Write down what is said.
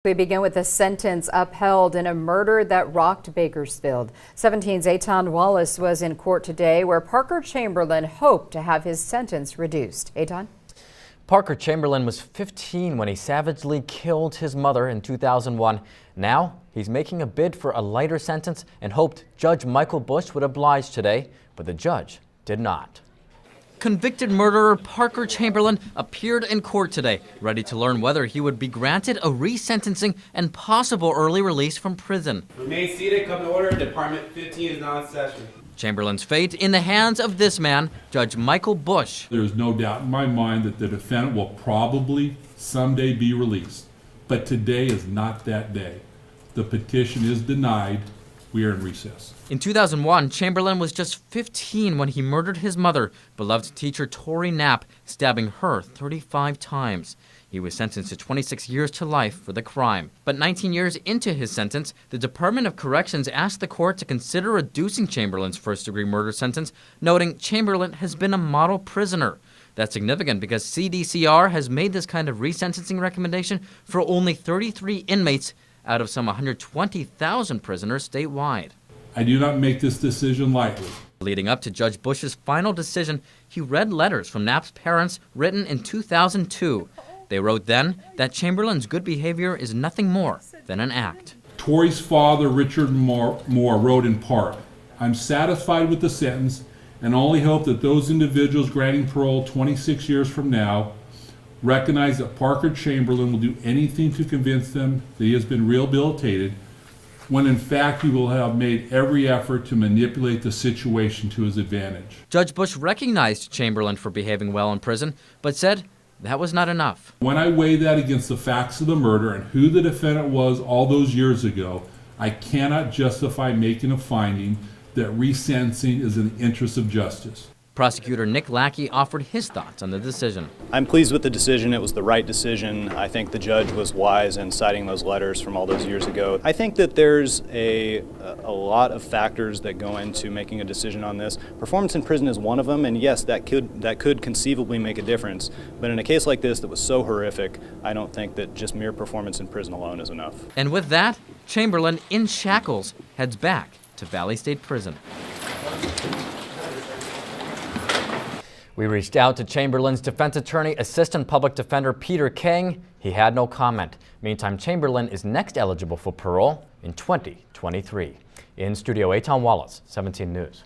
We begin with a sentence upheld in a murder that rocked Bakersfield. 17's Eitan Wallace was in court today where Parker Chamberlin hoped to have his sentence reduced. Eitan? Parker Chamberlin was 15 when he savagely killed his mother in 2001. Now he's making a bid for a lighter sentence and hoped Judge Michael Bush would oblige today, but the judge did not. Convicted murderer Parker Chamberlin appeared in court today, ready to learn whether he would be granted a resentencing and possible early release from prison. Remain seated, come to order. Department 15 is now in session. Chamberlain's fate in the hands of this man, Judge Michael Bush. There is no doubt in my mind that the defendant will probably someday be released, but today is not that day. The petition is denied. We are in recess. In 2001, Chamberlin was just 15 when he murdered his mother, beloved teacher Torie Knapp, stabbing her 35 times. He was sentenced to 26 years to life for the crime. But 19 years into his sentence, the Department of Corrections asked the court to consider reducing Chamberlin's first-degree murder sentence, noting Chamberlin has been a model prisoner. That's significant because CDCR has made this kind of resentencing recommendation for only 33 inmates out of some 120,000 prisoners statewide. I do not make this decision lightly. Leading up to Judge Bush's final decision, he read letters from Knapp's parents written in 2002. They wrote then that Chamberlin's good behavior is nothing more than an act. Torie's father, Richard Moore, wrote in part, "I'm satisfied with the sentence and only hope that those individuals granting parole 26 years from now recognize that Parker Chamberlin will do anything to convince them that he has been rehabilitated, when in fact he will have made every effort to manipulate the situation to his advantage." Judge Bush recognized Chamberlin for behaving well in prison, but said that was not enough. When I weigh that against the facts of the murder and who the defendant was all those years ago, I cannot justify making a finding that resentencing is in the interest of justice. Prosecutor Nick Lackey offered his thoughts on the decision. I'm pleased with the decision. It was the right decision. I think the judge was wise in citing those letters from all those years ago. I think that there's a lot of factors that go into making a decision on this. Performance in prison is one of them, and yes, that could conceivably make a difference. But in a case like this that was so horrific, I don't think that just mere performance in prison alone is enough. And with that, Chamberlin, in shackles, heads back to Valley State Prison. We reached out to Chamberlin's defense attorney, Assistant Public Defender Peter King. He had no comment. Meantime, Chamberlin is next eligible for parole in 2023. In studio, Eitan Wallace, 17 News.